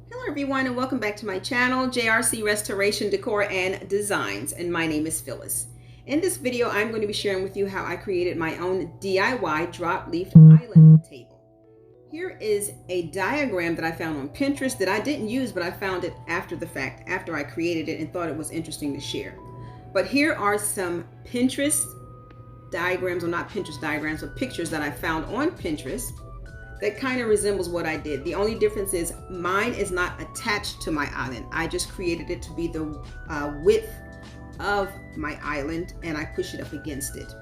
Hello everyone and welcome back to my channel, JRC Restoration Decor and Designs, and my name is Phyllis. In this video I'm going to be sharing with you how I created my own DIY drop leaf island table. Here is a diagram that I found on Pinterest that I didn't use, but I found it after the fact, after I created it and thought it was interesting to share. But here are some Pinterest diagrams, or not Pinterest diagrams, but pictures that I found on Pinterest that kind of resembles what I did. The only difference is mine is not attached to my island. I just created it to be the width of my island, and I push it up against it.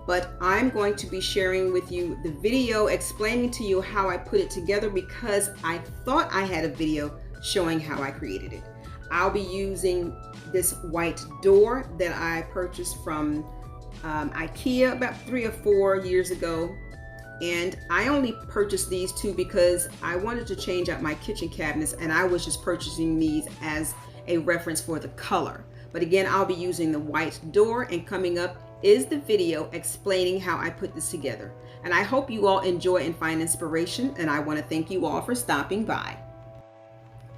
But I'm going to be sharing with you the video explaining to you how I put it together, because I thought I had a video showing how I created it. I'll be using this white door that I purchased from IKEA about 3 or 4 years ago. And I only purchased these two because I wanted to change out my kitchen cabinets, and I was just purchasing these as a reference for the color. But again, I'll be using the white door, and coming up is the video explaining how I put this together. And I hope you all enjoy and find inspiration, and I want to thank you all for stopping by.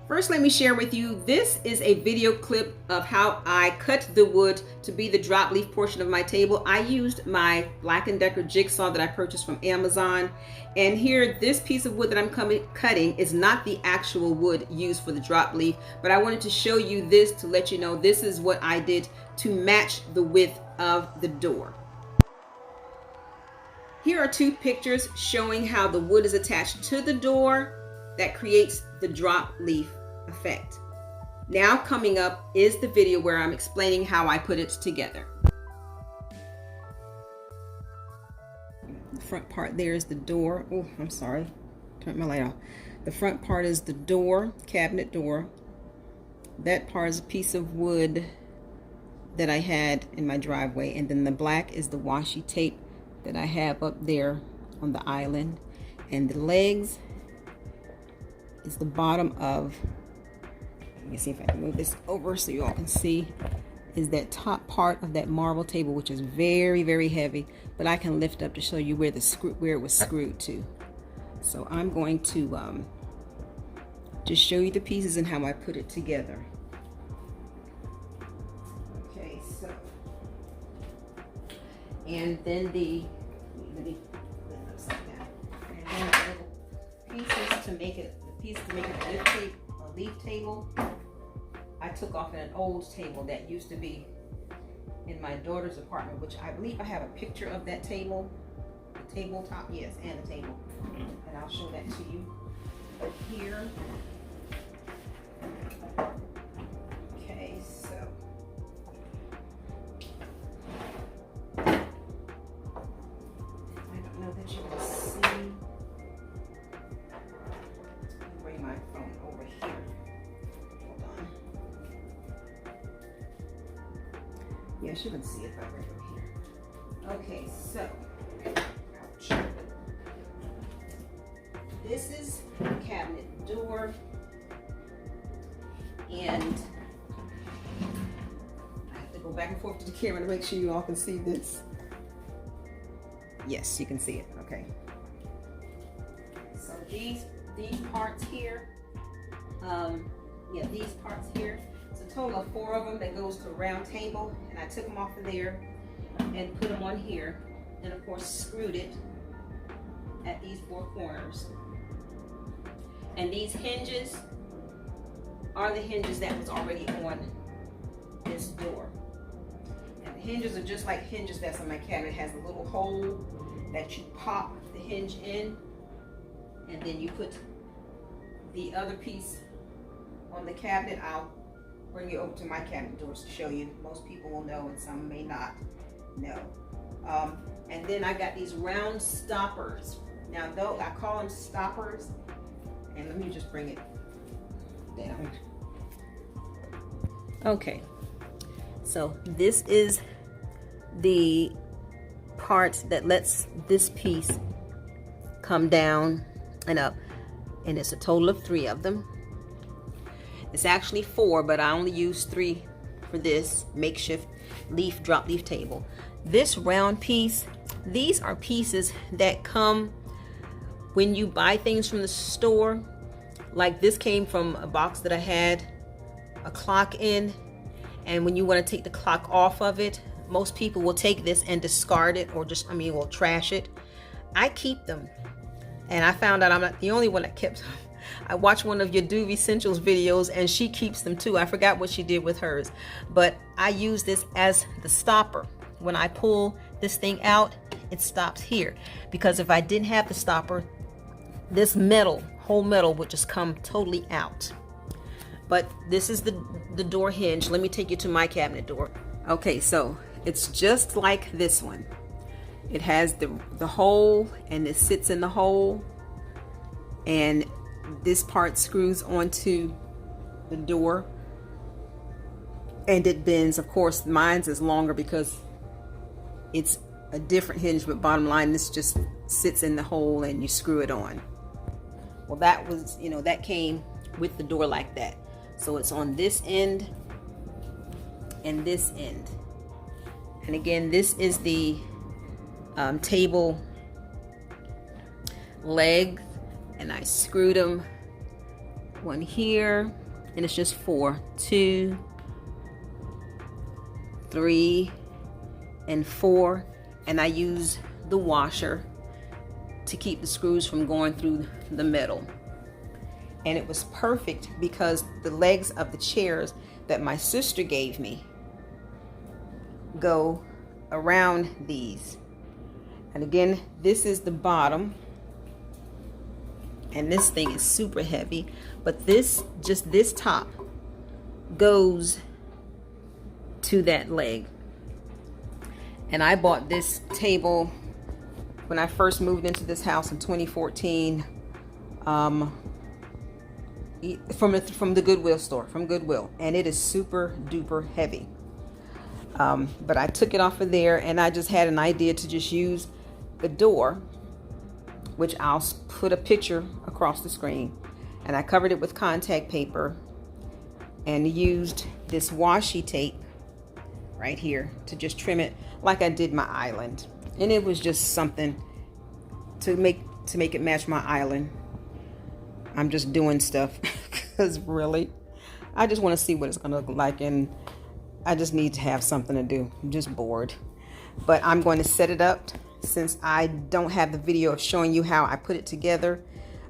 First, let me share with you, this is a video clip of how I cut the wood to be the drop leaf portion of my table. I used my Black & Decker jigsaw that I purchased from Amazon. And here, this piece of wood that I'm cutting is not the actual wood used for the drop leaf, but I wanted to show you this to let you know this is what I did to match the width of the door. Here are two pictures showing how the wood is attached to the door that creates the drop leaf effect. Now coming up is the video where I'm explaining how I put it together. The front part there is the door. Oh, I'm sorry. Turn my light off. The front part is the door, cabinet door. That part is a piece of wood that I had in my driveway. And then the black is the washi tape that I have up there on the island. And the legs is the bottom of, let me see if I can move this over so you all can see, is that top part of that marble table, which is very, very heavy, but I can lift up to show you where it was screwed to. So I'm going to just show you the pieces and how I put it together. Okay, so, and then let me put it upside down. And then the little pieces to make it a leaf table, I took off an old table that used to be in my daughter's apartment, which I believe I have a picture of that table, the tabletop, yes, and the table, and I'll show that to you. But here, okay, so I don't know that you can see. My phone over here. Hold on. Yes, you can see it right over here. Okay, so ouch. This is the cabinet door, and I have to go back and forth to the camera to make sure you all can see this. Yes, you can see it. Okay. So these parts here, these parts here, it's a total of 4 of them that goes to a round table, and I took them off of there and put them on here, and of course screwed it at these 4 corners. And these hinges are the hinges that was already on this door, and the hinges are just like hinges that's on my cabinet. It has a little hole that you pop the hinge in, and then you put the other piece on the cabinet. I'll bring you over to my cabinet doors to show you. Most people will know and some may not know. And then I got these round stoppers. Now though, I call them stoppers, and let me just bring it down. Okay, so this is the part that lets this piece come down and up, and it's a total of 3 of them. It's actually 4, but I only used 3 for this makeshift drop leaf table. This round piece, these are pieces that come when you buy things from the store, Like this came from a box that I had a clock in, and when you want to take the clock off of it, most people will take this and discard it, or just, will trash it. I keep them, and I found out I'm not the only one that kept them. I watched one of your Duve Essentials videos, and she keeps them too. I forgot what she did with hers, but I use this as the stopper. When I pull this thing out, it stops here, because if I didn't have the stopper, this whole metal would just come totally out. But this is the door hinge. Let me take you to my cabinet door. Okay, so it's just like this one. It has the hole, and it sits in the hole, and this part screws onto the door, and it bends. Of course, mine's is longer because it's a different hinge, but bottom line, this just sits in the hole and you screw it on. Well, that was, that came with the door like that. So it's on this end and this end. And again, this is the table legs, and I screwed them, one here, and it's just 4, 2, 3, and 4, and I use the washer to keep the screws from going through the metal. And it was perfect because the legs of the chairs that my sister gave me go around these. And again, this is the bottom, and this thing is super heavy, but this top goes to that leg. And I bought this table when I first moved into this house in 2014 from the Goodwill store, from Goodwill, and it is super duper heavy. But I took it off of there, and I just had an idea to just use the door, which I'll put a picture across the screen, and I covered it with contact paper and used this washi tape right here to just trim it like I did my island. And it was just something to make it match my island. I'm just doing stuff because really I just want to see what it's gonna look like, and I just need to have something to do. I'm just bored. But I'm going to set it up, since I don't have the video of showing you how I put it together.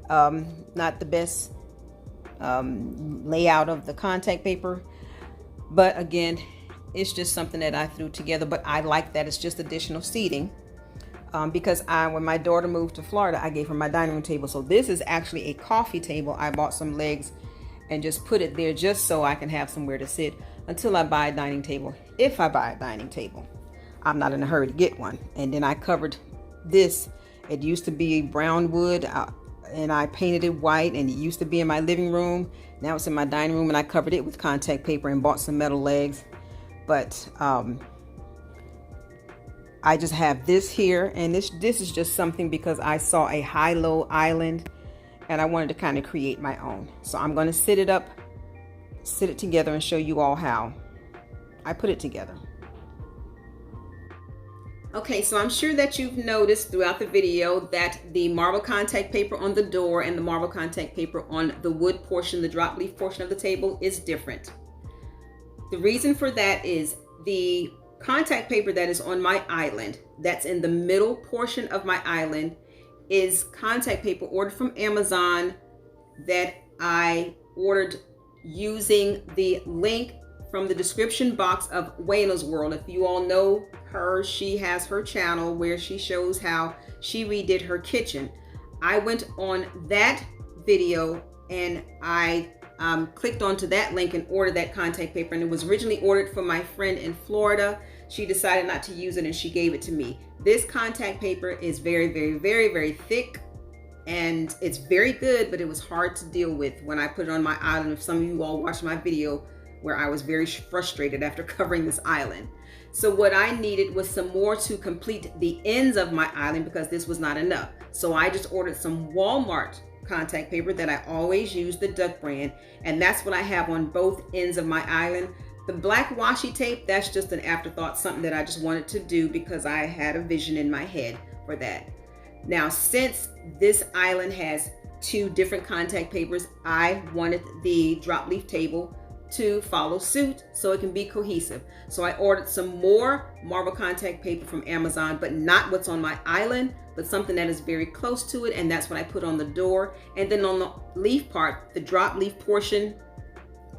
Not the best layout of the contact paper, but again, it's just something that I threw together. But I like that it's just additional seating, because when my daughter moved to Florida, I gave her my dining room table. So this is actually a coffee table. I bought some legs and just put it there just so I can have somewhere to sit until I buy a dining table. If I buy a dining table, I'm not in a hurry to get one. And then I covered this. It used to be brown wood, and I painted it white, and it used to be in my living room. Now it's in my dining room, and I covered it with contact paper and bought some metal legs. But I just have this here, and this is just something because I saw a high-low island, and I wanted to kind of create my own. So I'm going to sit it together and show you all how I put it together. Okay, so I'm sure that you've noticed throughout the video that the marble contact paper on the door and the marble contact paper on the wood portion, the drop leaf portion of the table, is different. The reason for that is the contact paper that is on my island, that's in the middle portion of my island, is contact paper ordered from Amazon that I ordered using the link from the description box of Wayla's World. If you all know her, she has her channel where she shows how she redid her kitchen. I went on that video and I clicked onto that link and ordered that contact paper, and it was originally ordered for my friend in Florida. She decided not to use it and she gave it to me. This contact paper is very, very, very, very thick, and it's very good, but it was hard to deal with when I put it on my island. If some of you all watched my video where I was very frustrated after covering this island. So what I needed was some more to complete the ends of my island, because this was not enough. So I just ordered some Walmart contact paper that I always use, the Duck brand, and that's what I have on both ends of my island. The black washi tape, that's just an afterthought, something that I just wanted to do because I had a vision in my head for that. Now, since this island has two different contact papers, I wanted the drop leaf table to follow suit so it can be cohesive. So I ordered some more marble contact paper from Amazon, but not what's on my island, but something that is very close to it, and that's what I put on the door. And then on the leaf part, the drop leaf portion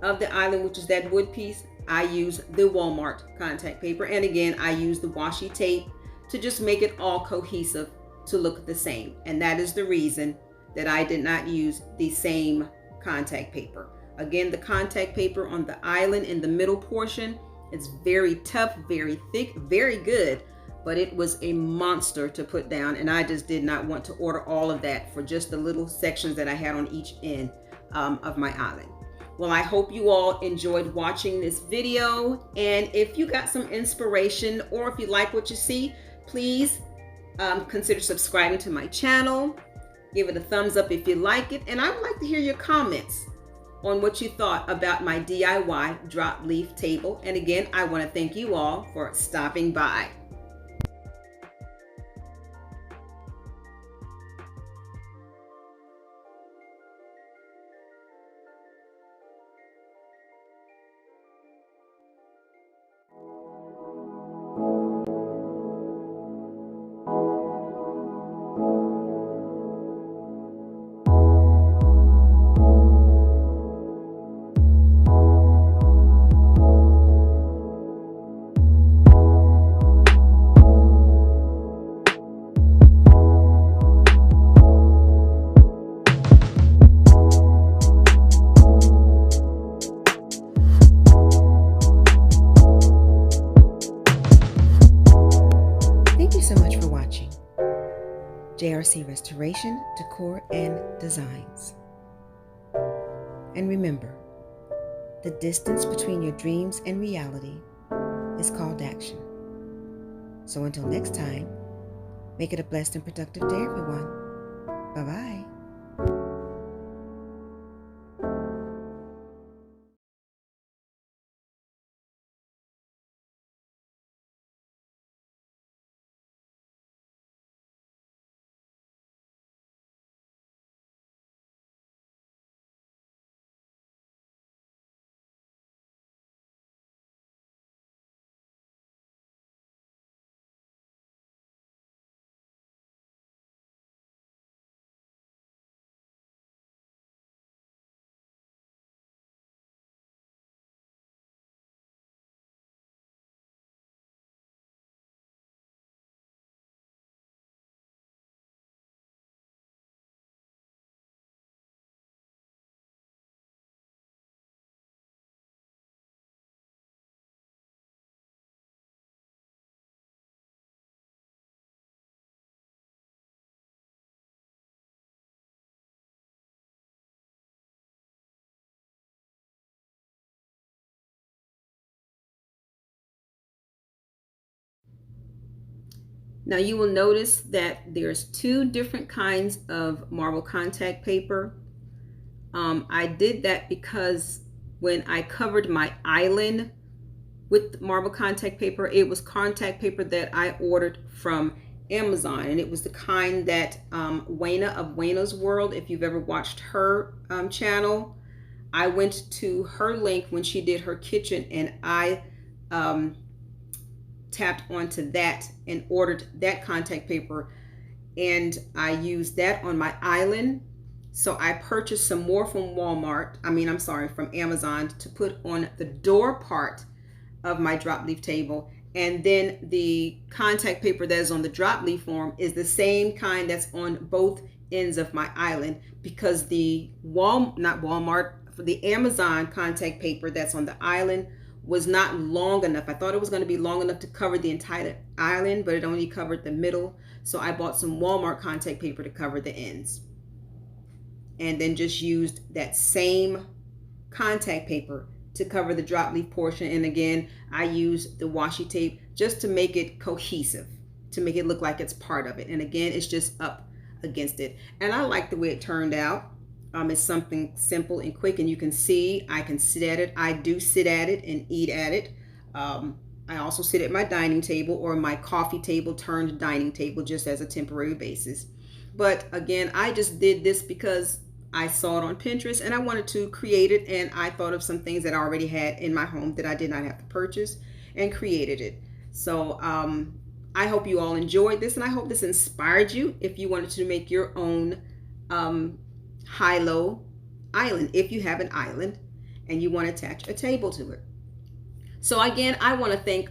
of the island, which is that wood piece, I use the Walmart contact paper. And again, I use the washi tape to just make it all cohesive to look the same. And that is the reason that I did not use the same contact paper. Again, the contact paper on the island in the middle portion, it's very tough, very thick, very good, but it was a monster to put down, and I just did not want to order all of that for just the little sections that I had on each end of my island. Well, I hope you all enjoyed watching this video, and if you got some inspiration or if you like what you see, please consider subscribing to my channel. Give it a thumbs up if you like it, and I would like to hear your comments on what you thought about my DIY drop leaf table. And again, I want to thank you all for stopping by. So much for watching JRC Restoration, Decor, and Designs. And remember, the distance between your dreams and reality is called action. So until next time, make it a blessed and productive day, everyone. Bye-bye. Now you will notice that there's two different kinds of marble contact paper. I did that because when I covered my island with marble contact paper, it was contact paper that I ordered from Amazon, and it was the kind that Wayna of Wayna's World, if you've ever watched her channel, I went to her link when she did her kitchen, and I tapped onto that and ordered that contact paper, and I used that on my island. So I purchased some more from from Amazon to put on the door part of my drop leaf table. And then the contact paper that is on the drop leaf form is the same kind that's on both ends of my island, because the the Amazon contact paper that's on the island was not long enough. I thought it was going to be long enough to cover the entire island, but it only covered the middle. So I bought some Walmart contact paper to cover the ends, and then just used that same contact paper to cover the drop leaf portion. And again, I used the washi tape just to make it cohesive, to make it look like it's part of it. And again, it's just up against it. And I like the way it turned out. It's something simple and quick, and you can see I can sit at it. I do sit at it and eat at it. I also sit at my dining table or my coffee table turned dining table just as a temporary basis. But again, I just did this because I saw it on Pinterest and I wanted to create it, and I thought of some things that I already had in my home that I did not have to purchase and created it. So I hope you all enjoyed this, and I hope this inspired you if you wanted to make your own high-low island, if you have an island and you want to attach a table to it. So again, I want to thank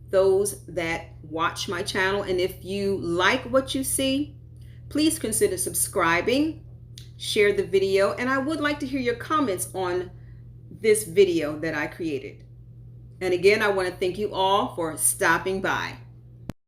those that watch my channel, and if you like what you see, please consider subscribing, share the video, and I would like to hear your comments on this video that I created. And again, I want to thank you all for stopping by.